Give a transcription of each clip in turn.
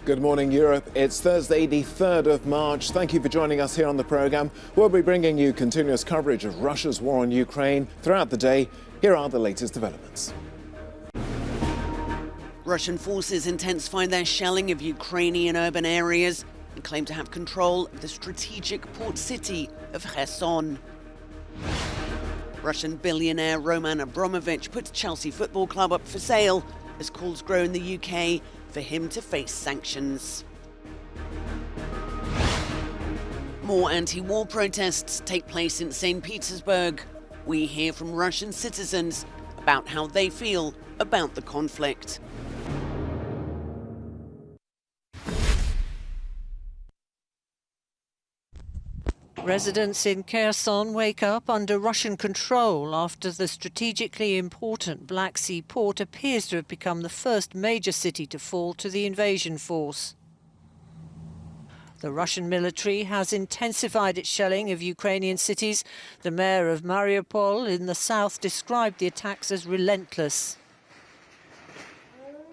Good morning, Europe. It's Thursday, the 3rd of March. Thank you for joining us here on the programme. We'll be bringing you continuous coverage of Russia's war on Ukraine throughout the day. Here are the latest developments. Russian forces intensify their shelling of Ukrainian urban areas and claim to have control of the strategic port city of Kherson. Russian billionaire Roman Abramovich puts Chelsea Football Club up for sale as calls grow in the UK for him to face sanctions. More anti-war protests take place in St. Petersburg. We hear from Russian citizens about how they feel about the conflict. Residents in Kherson wake up under Russian control after the strategically important Black Sea port appears to have become the first major city to fall to the invasion force. The Russian military has intensified its shelling of Ukrainian cities. The mayor of Mariupol in the south described the attacks as relentless.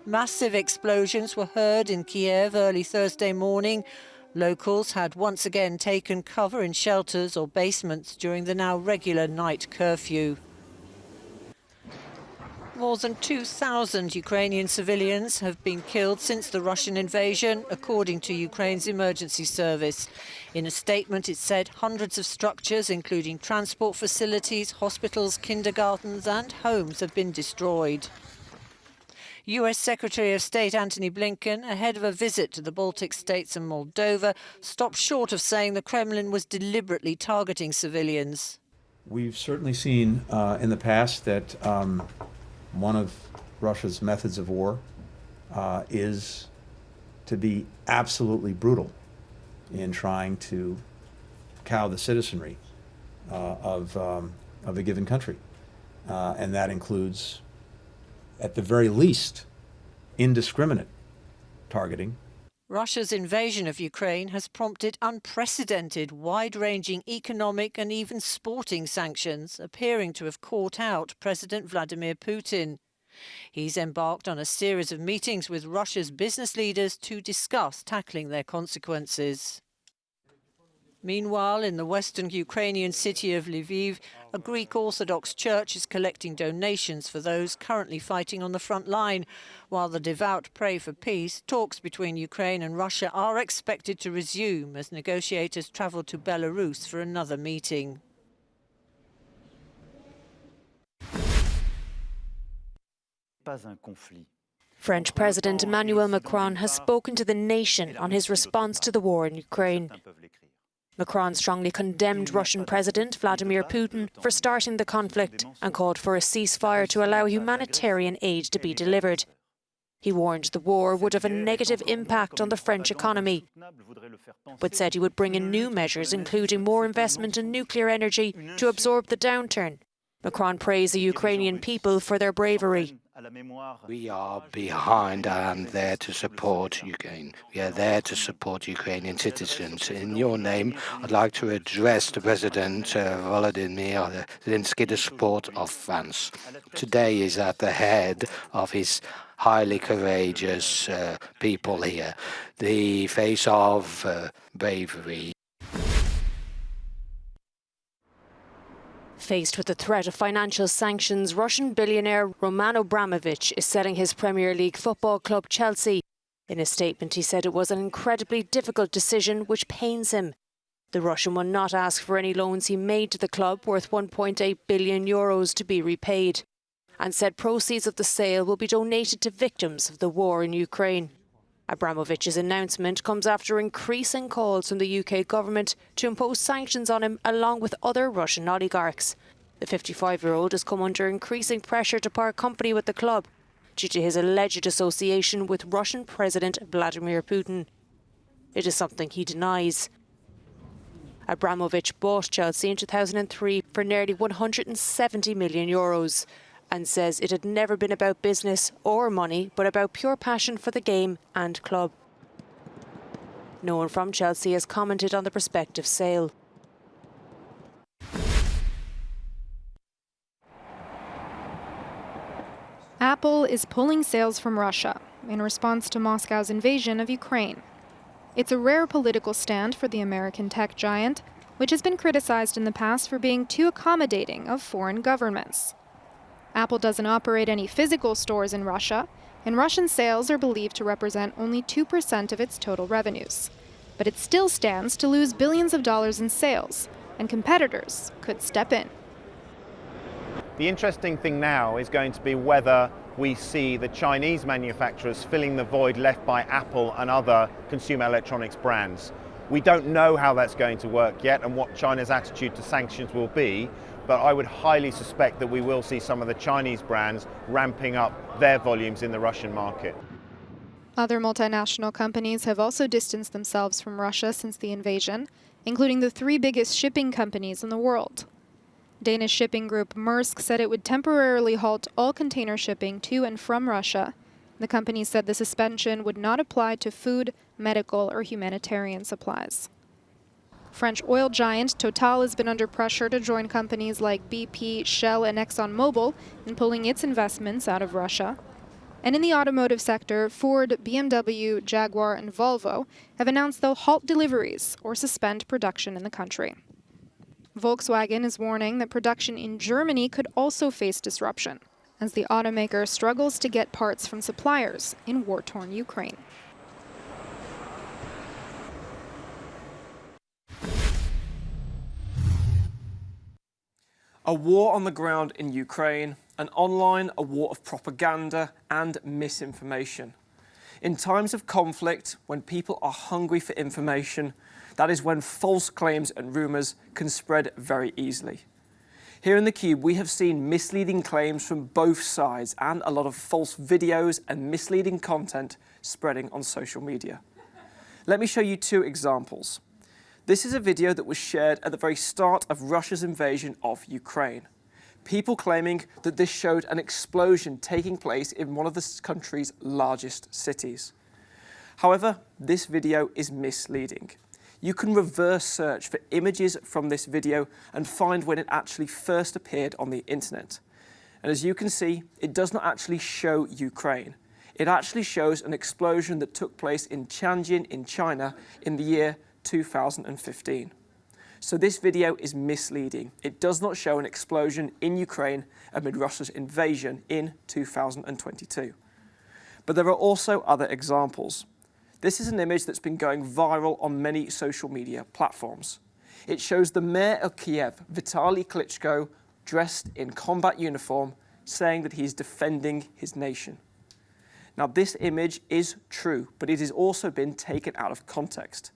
Massive explosions were heard in Kiev early Thursday morning. Locals had once again taken cover in shelters or basements during the now regular night curfew. More than 2,000 Ukrainian civilians have been killed since the Russian invasion, according to Ukraine's emergency service. In a statement, it said hundreds of structures, including transport facilities, hospitals, kindergartens and homes, have been destroyed. US Secretary of State Antony Blinken, ahead of a visit to the Baltic states and Moldova, stopped short of saying the Kremlin was deliberately targeting civilians. We've certainly seen in the past that one of Russia's methods of war is to be absolutely brutal in trying to cow the citizenry of a given country. And that includes, at the very least, indiscriminate targeting. Russia's invasion of Ukraine has prompted unprecedented, wide-ranging economic and even sporting sanctions, appearing to have caught out President Vladimir Putin. He's embarked on a series of meetings with Russia's business leaders to discuss tackling their consequences. Meanwhile, in the western Ukrainian city of Lviv, a Greek Orthodox church is collecting donations for those currently fighting on the front line. While the devout pray for peace, talks between Ukraine and Russia are expected to resume as negotiators travel to Belarus for another meeting. French President Emmanuel Macron has spoken to the nation on his response to the war in Ukraine. Macron strongly condemned Russian President Vladimir Putin for starting the conflict and called for a ceasefire to allow humanitarian aid to be delivered. He warned the war would have a negative impact on the French economy, but said he would bring in new measures, including more investment in nuclear energy to absorb the downturn. Macron praised the Ukrainian people for their bravery. We are behind and there to support Ukraine. We are there to support Ukrainian citizens. In your name, I'd like to address the President Volodymyr Zelensky, the support of France. Today is at the head of his highly courageous people here, the face of bravery. Faced with the threat of financial sanctions, Russian billionaire Roman Abramovich is selling his Premier League football club Chelsea. In a statement, he said it was an incredibly difficult decision which pains him. The Russian will not ask for any loans he made to the club worth €1.8 billion to be repaid, and said proceeds of the sale will be donated to victims of the war in Ukraine. Abramovich's announcement comes after increasing calls from the UK government to impose sanctions on him along with other Russian oligarchs. The 55-year-old has come under increasing pressure to part company with the club due to his alleged association with Russian President Vladimir Putin. It is something he denies. Abramovich bought Chelsea in 2003 for nearly €170 million. And says it had never been about business or money, but about pure passion for the game and club. No one from Chelsea has commented on the prospective sale. Apple is pulling sales from Russia. in response to Moscow's invasion of Ukraine. It's a rare political stand for the American tech giant, which has been criticized in the past for being too accommodating of foreign governments. Apple doesn't operate any physical stores in Russia, and Russian sales are believed to represent only 2% of its total revenues. But it still stands to lose billions of dollars in sales, and competitors could step in. The interesting thing now is going to be whether we see the Chinese manufacturers filling the void left by Apple and other consumer electronics brands. We don't know how that's going to work yet and what China's attitude to sanctions will be, but I would highly suspect that we will see some of the Chinese brands ramping up their volumes in the Russian market. Other multinational companies have also distanced themselves from Russia since the invasion, including the 3 biggest shipping companies in the world. Danish shipping group Maersk said it would temporarily halt all container shipping to and from Russia. The company said the suspension would not apply to food, medical, or humanitarian supplies. French oil giant Total has been under pressure to join companies like BP, Shell, and ExxonMobil in pulling its investments out of Russia. And in the automotive sector, Ford, BMW, Jaguar, and Volvo have announced they'll halt deliveries or suspend production in the country. Volkswagen is warning that production in Germany could also face disruption, as the automaker struggles to get parts from suppliers in war-torn Ukraine. A war on the ground in Ukraine, and online a war of propaganda and misinformation. In times of conflict, when people are hungry for information, that is when false claims and rumours can spread very easily. Here in theCUBE, we have seen misleading claims from both sides and a lot of false videos and misleading content spreading on social media. Let me show you 2 examples. This is a video that was shared at the very start of Russia's invasion of Ukraine. People claiming that this showed an explosion taking place in one of the country's largest cities. However, this video is misleading. You can reverse search for images from this video and find when it actually first appeared on the internet. And as you can see, it does not actually show Ukraine. It actually shows an explosion that took place in Tianjin in China in the year 2015. So this video is misleading. It does not show an explosion in Ukraine amid Russia's invasion in 2022. But there are also other examples. This is an image that's been going viral on many social media platforms. It shows the mayor of Kiev, Vitaly Klitschko, dressed in combat uniform, saying that he's defending his nation. Now this image is true, but it has also been taken out of context.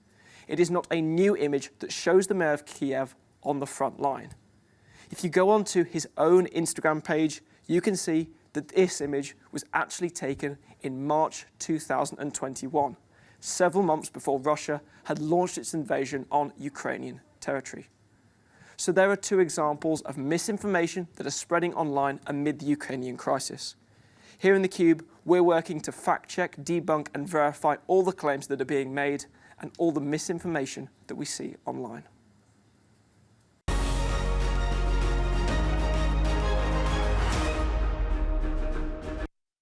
It is not a new image that shows the mayor of Kiev on the front line. If you go onto his own Instagram page, you can see that this image was actually taken in March 2021, several months before Russia had launched its invasion on Ukrainian territory. So there are 2 examples of misinformation that are spreading online amid the Ukrainian crisis. Here in theCUBE, we're working to fact-check, debunk and verify all the claims that are being made and all the misinformation that we see online.